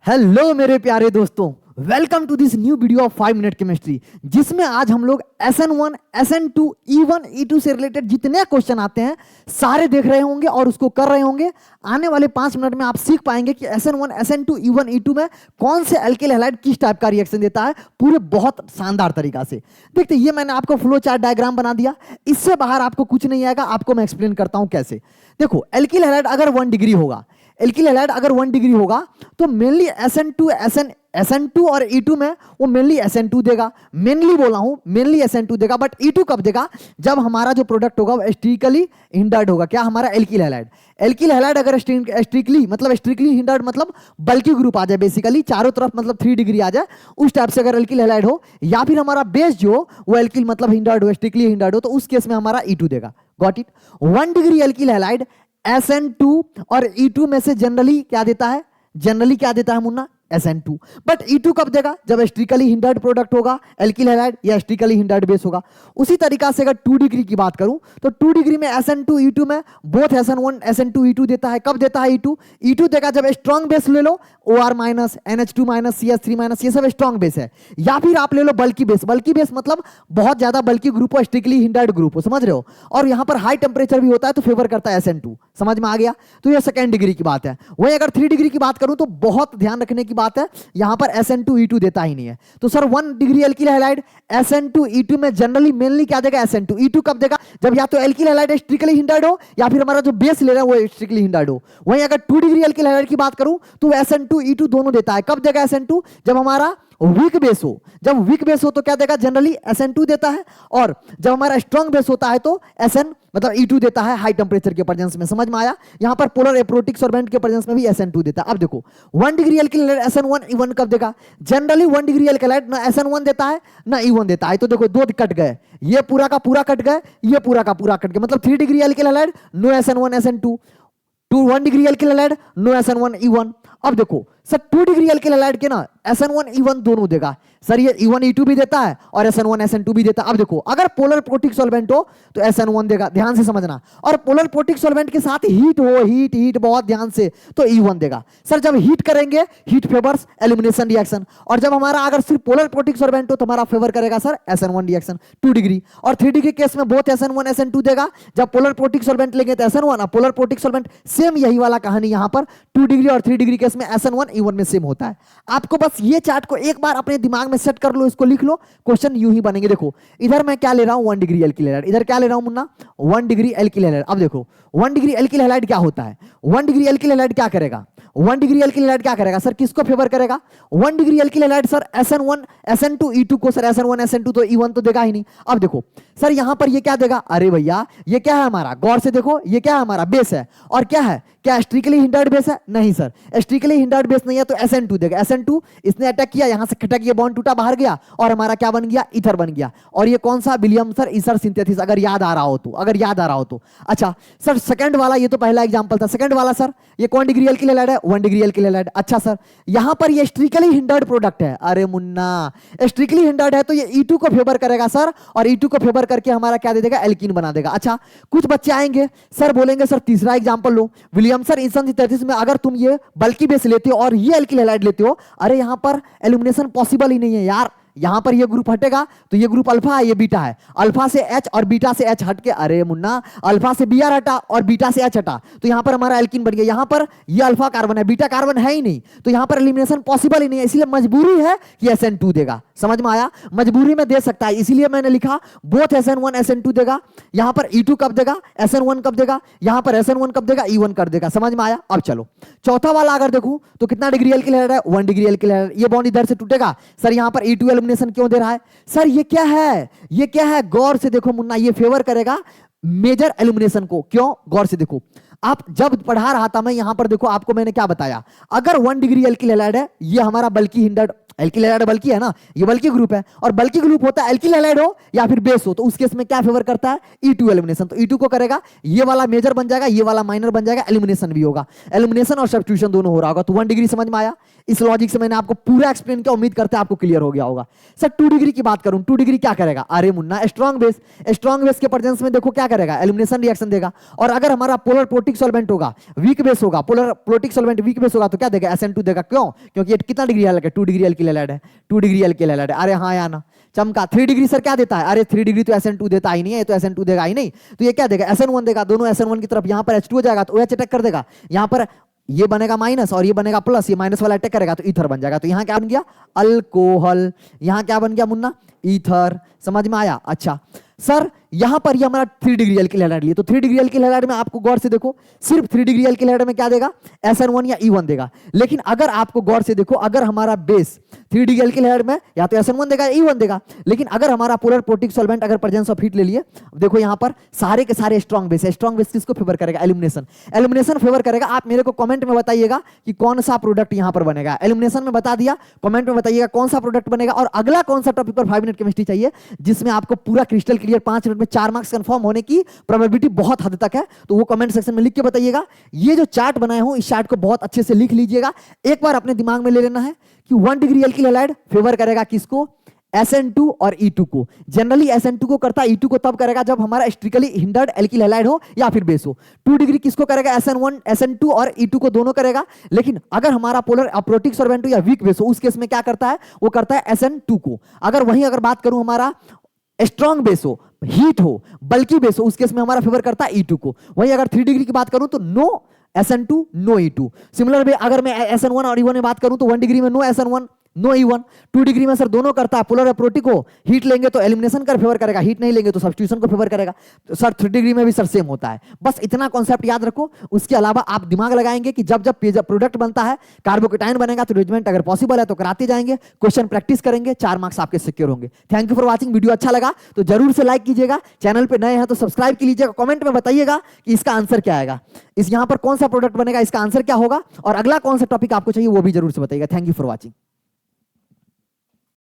Hello मेरे प्यारे दोस्तों, welcome to this new video of 5 minute chemistry, जिसमें आज हम लोग SN1, SN2, E1, E2 से रिलेटेड जितने क्वेश्चन आते हैं सारे देख रहे होंगे और उसको कर रहे होंगे। आने वाले 5 मिनट में आप सीख पाएंगे कि SN1, SN2, E1, E2 में कौन से एल्किल हैलाइड किस टाइप का रिएक्शन देता है, पूरे बहुत शानदार तरीका से। देखते ये मैंने आपको फ्लो चार्ट डायग्राम बना दिया, इससे बाहर आपको कुछ नहीं आएगा। आपको मैं एक्सप्लेन करता हूं कैसे। देखो, एल्किल हैलाइड अगर 1 डिग्री होगा, एल्किल हैलाइड अगर 1 डिग्री होगा तो मेनली SN2 और E2 में वो मेनली SN2 देगा। मेनली बोला हूं, मेनली SN2 देगा। बट E2 कब देगा? जब हमारा जो प्रोडक्ट होगा वो स्ट्रिकली हिंडर्ड होगा। क्या? हमारा एल्किल हैलाइड। एल्किल हैलाइड अगर स्ट्रिकली हिंडर्ड मतलब बल्कि ग्रुप आ जाए, बेसिकली चारों तरफ मतलब 3 डिग्री आ जाए, उस टाइप से अगर एल्किल हैलाइड हो, या फिर हमारा बेस जो वो एल्किल मतलब हिंडर्ड हो, स्ट्रिकली हिंडर्ड हो, तो उस केस में हमारा E2 देगा। Got it? 1 degree alkyl halide SN2 और E2 में से जनरली क्या देता है? जनरली क्या देता है मुन्ना? SN2। बट E2 कब देगा? जब स्ट्रिकली हिंडर्ड प्रोडक्ट होगा एल्किल हैलाइड या स्ट्रिकली हिंडर्ड बेस होगा। उसी तरीका से अगर 2 डिग्री की बात करूं तो 2 डिग्री में SN2 E2 में बोथ SN1 SN2 E2 देता है। कब देता है E2? E2 देगा जब स्ट्रॉन्ग बेस ले लो, OR minus, NH2 minus, CH3 minus, ये सब स्ट्रॉन्ग बेस है। या फिर आप ले लो बल्कि बेस। बल्कि बेस मतलब बहुत ज्यादा बल्कि ग्रुप हो, स्ट्रिकली हिंडर्ड ग्रुप हो, समझ रहे हो? और यहां पर हाई टेम्परेचर भी होता है तो फेवर करता है SN2। समझ में आ गया? तो ये 2nd डिग्री की बात है। वहीं अगर 3 डिग्री की बात करूं तो बहुत ध्यान रखने की बात है, यहां पर SN2 E2 देता ही नहीं है। तो sir 1 degree alkyl halide SN2 E2 में जनरली मेनली क्या देगा? SN2। E2 कब देगा? जब या तो एल्किल हैलाइड स्ट्रिकली हिंडर्ड हो या फिर हमारा जो बेस ले रहा है वो स्ट्रिकली हिंडर्ड हो। वहीं अगर 2 डिग्री एल्किल हैलाइड की बात करूं तो SN2 E2 दोनों देता है। कब देगा SN2? जब हमारा वीक बेस हो। जब वीक बेस हो तो क्या देगा? जनरली SN2 देता है। और जब हमारा स्ट्रॉन्ग बेस होता है तो SN मतलब E2 देता है हाई टेम्परेचर के प्रेजेंस में। समझ में आया? यहां पर पोलर एप्रोटिक सॉल्वेंट के प्रेजेंस में भी SN2 देता है। अब देखो, 1 degree alkyl halide SN1 E1 कब देगा? जनरली 1 डिग्री एल्किल हैलाइड ना SN1 देता है ना E1 देता है। तो देखो, 2 कट गए, ये पूरा का पूरा कट गए, ये पूरा का पूरा कट गए। मतलब 3 degree alkyl halide no SN1 SN2, 1 degree alkyl halide no SN1 E1। अब देखो सर, 2 डिग्री एल्किल हैलाइड के ना SN1 E1 दोनों देगा। सर ये E1 E2 भी देता है और SN1 SN2 भी देता है। अब देखो, अगर पोलर प्रोटिक सॉल्वेंट हो तो SN1 देगा, ध्यान से समझना। और पोलर प्रोटिक सॉल्वेंट के साथ हीट हो, हीट बहुत ध्यान से, तो E1 देगा। सर जब हीट करेंगे, हीट फेवर्स एलिमिनेशन रिएक्शन। और जब हमारा अगर सिर्फ पोलर प्रोटिक सॉल्वेंट हो तो हमारा फेवर करेगा सर SN1 रिएक्शन 2 डिग्री। और 3 डिग्री केस में बोथ SN1 SN2 देगा। जब पोलर प्रोटिक सॉल्वेंट लेंगे तो SN1 और पोलर प्रोटिक सॉल्वेंट सेम, यही वाला कहानी यहां पर 2 डिग्री और 3 डिग्री केस में SN1 E1 में सेम होता है। आपको बस ये चार्ट को एक बार अपने दिमाग में सेट कर लो, इसको लिख लो, क्वेश्चन यूं ही बनेंगे। देखो इधर मैं क्या ले रहा हूं? 1 डिग्री एल्किल हैलाइड। इधर क्या ले रहा हूं मुन्ना? 1 degree alkyl halide. अब देखो 1 डिग्री एल्किल हैलाइड क्या होता है? 1 डिग्री एल्किल हैलाइड क्या करेगा? 1 डिग्री एल्किल हैलाइड क्या करेगा सर? किसको फेवर करेगा? 1 degree alkyl halide sir SN1 SN2 E2 को। सर SN1 SN2 तो E1 तो देगा ही नहीं। अब देखो सर, यहां पर ये क्या देगा? अरे भैया, ये क्या है हमारा? गौर से देखो, ये क्या है हमारा? बेस है। और क्या है? क्या स्ट्रिकली हिंडर्ड बेस है? नहीं सर, स्ट्रिकली हिंडर्ड बेस नहीं है तो SN2 देगा। SN2 इसने अटैक किया, यहां से खटक, ये बॉन्ड टूटा, बाहर गया और हमारा क्या बन गया? ईथर बन गया। और ये कौन सा? विलियम सर ईथर सिंथेसिस, अगर याद आ रहा हो तो, अगर याद आ रहा हो तो। अच्छा सर, सेकंड वाला, ये तो पहला एग्जांपल था। सेकंड वाला सर, ये कौन डिग्री एल्किल हैलाइड है? 1 डिग्री एल्किल हैलाइड। अच्छा सर, यहां पर ये स्ट्रिकली हिंडर्ड प्रोडक्ट है। अरे मुन्ना, स्ट्रिकली हिंडर्ड है तो ये E2 को फेवर करेगा सर, और E2 को फेवर करके हमारा क्या दे देगा? एल्कीन बना देगा। अच्छा, कुछ बच्चे आएंगे सर, बोलेंगे सर तीसरा एग्जांपल लो, विलियम सर ईथर सिंथेसिस में अगर तुम ये बल्कि बेस लेते हो और ये एल्किल हैलाइड लेते हो, अरे यहां पर एलिमिनेशन पॉसिबल ही नहीं है यार। यहां पर ये ग्रुप हटेगा तो ये ग्रुप अल्फा है, ये बीटा है। अल्फा से H और बीटा से H हट के, अरे मुन्ना, अल्फा से Br हटा और बीटा से H हटा, तो यहां पर हमारा एल्कीन बन गया। यहां पर ये अल्फा कार्बन है, बीटा कार्बन है ही नहीं, तो यहां पर एलिमिनेशन पॉसिबल ही नहीं है। इसलिए मजबूरी है कि SN2 देगा। समझ में आया? मजबूरी में दे सकता है, इसीलिए मैंने लिखा बोथ SN1 SN2 देगा। यहां पर E2 कब देगा? SN1 कब देगा? यहां पर SN1 कब देगा? E1 कर देगा। समझ में आया? अब चलो चौथा वाला अगर देखूं तो कितना डिग्री एल्किल हैलाइड है? 1 डिग्री एल्किल हैलाइड। ये बॉन्ड इधर से टूटेगा सर, यहां पर E2 एलिमिनेशन क्यों दे रहा है? सर ये क्या है? ये क्या है? गौर से देखो मुन्ना, ये फेवर करेगा मेजर एलिमिनेशन को। क्यों? गौर से देखो, आप जब पढ़ा रहा था मैं, यहां पर देखो आपको मैंने क्या बताया, अगर 1 डिग्री एल्किल हैलाइड है, ये हमारा बल्कि हिंडर्ड एल्किल हैलाइड बल्कि है ना, ये बल्कि ग्रुप है, और बल्कि ग्रुप होता है एल्किल हैलाइड हो या फिर बेस हो, तो उस केस में क्या फेवर करता है, E2 एलिमिनेशन। तो E2 को करेगा, ये वाला मेजर बन जाएगा, ये वाला माइनर बन जाएगा, एलिमिनेशन भी होगा, एलिमिनेशन और सब्स्टिट्यूशन दोनों हो रहा होगा। तो 1 डिग्री समझ में आया। इस लॉजिक से मैंने आपको पूरा एक्सप्लेन किया, उम्मीद करते हैं आपको क्लियर हो गया होगा। सर 2 डिग्री की बात करूं, 2 डिग्री क्या करेगा, अरे Munna strong base, strong base के प्रेजेंस में देखो क्या करेगा, एलिमिनेशन रिएक्शन देगा। और अगर हमारा पोलर प्रोटिक सॉल्वेंट होगा, वीक बेस होगा, polar protic solvent weak base होगा, तो क्या देगा, SN2 देगा। क्यों, क्योंकि ये कितना डिग्री है, 2 डिग्री एल्किल हैलाइड है, 2 डिग्री एल्किल हैलाइड है। अरे हाँ या ना, चमका। 3 डिग्री सर क्या देता है, अरे 3 डिग्री तो SN2 देता ही नहीं है, ये तो SN2 देगा ही नहीं, तो ये क्या देगा, SN1 देगा। दोनों SN1 की तरफ, यहां पर H2 हो जाएगा तो OH अटैक कर देगा, यहां पर ये बनेगा माइनस और ये बनेगा प्लस, ये माइनस वाला अटैक करेगा तो ईथर बन जाएगा। तो यहां क्या बन गया, अल्कोहल। यहां क्या बन गया मुन्ना, ईथर। समझ में आया। अच्छा सर यहां पर ये हमारा 3 डिग्री एल्किल हैलाइड लिए, तो 3 डिग्री एल्किल हैलाइड में आपको गौर से देखो, सिर्फ 3 डिग्री एल्किल हैलाइड में क्या देगा, SN1 या E1 देगा। लेकिन अगर आपको गौर से देखो, अगर हमारा बेस 3 डिग्री एल्किल हैलाइड में या तो SN1 देगा या E1 देगा, लेकिन अगर हमारा पोलर प्रोटिक सॉल्वेंट अगर प्रेजेंस ऑफ हीट ले लिए, देखो यहां पर सारे के सारे स्ट्रॉन्ग बेस है। स्ट्रॉन्ग बेस किसको फेवर करेगा, एलिमिनेशन। एलिमिनेशन फेवर करेगा। आप मेरे को कमेंट में बताइएगा कि कौन सा प्रोडक्ट यहां पर बनेगा। एलिमिनेशन में बता दिया, कमेंट में बताइएगा कौन सा प्रोडक्ट बनेगा। और अगला कौन सा टॉपिक पर 5 मिनट केमिस्ट्री चाहिए, जिसमें आपको पूरा क्रिस्टल क्लियर 5 मिनट में 4 मार्क्स कंफर्म होने की प्रोबेबिलिटी बहुत हद तक है, तो वो कमेंट सेक्शन में लिख के बताइएगा। ये जो चार्ट बनाया हूं, इस चार्ट को बहुत अच्छे से लिख लीजिएगा। एक बार अपने दिमाग में ले लेना है कि 1 डिग्री एल्किल हैलाइड फेवर करेगा किसको, SN2 और E2 को। जनरली SN2 को करता है, E2 को तब करेगा जब हमारा स्ट्रिकली हिंडर्ड एल्किल हैलाइड हो या फिर बेस हो। 2 डिग्री किसको करेगा, SN1 SN2 और E2 को दोनों करेगा। लेकिन अगर हमारा पोलर अप्रोटिक सॉल्वेंट हो या वीक बेस हो, उस केस में क्या करता है, वो करता है SN2 को। अगर वहीं अगर बात करूं हमारा स्ट्रॉन्ग बेस हो, हीट हो, बल्कि बेस हो, उस केस में हमारा फेवर करता है E2 को। वहीं अगर 3 डिग्री की बात करूं तो no SN2 no E2। Similar way अगर मैं SN1 और E1 में बात करूं तो 1 डिग्री में no SN1 no E1। 2 degree में सर दोनों करता है, पोलर प्रोटिक हो, हीट लेंगे तो एलिमिनेशन कर फेवर करेगा, हीट नहीं लेंगे तो सब्स्टिट्यूशन को फेवर करेगा। तो सर 3 डिग्री में भी सर सेम होता है। बस इतना कॉन्सेप्ट याद रखो। उसके अलावा आप दिमाग लगाएंगे कि जब जब प्रोडक्ट बनता है, कार्बोकेटाइन बनेगा तो रिएरेंजमेंट अगर पॉसिबल है तो कराते जाएंगे, क्वेश्चन प्रैक्टिस करेंगे, 4 मार्क्स आपके सिक्योर होंगे। Thank you for watching. Video अच्छा लगा तो जरूर से लाइक कीजिएगा, चैनल पे नए हैं तो सब्सक्राइब कीजिएगा, कमेंट में बताइएगा कि इसका आंसर क्या आएगा, इस यहां पर कौन सा प्रोडक्ट बनेगा, इसका आंसर क्या होगा, और अगला कौन सा टॉपिक आपको चाहिए वो भी जरूर से बताइएगा। Thank you for watching.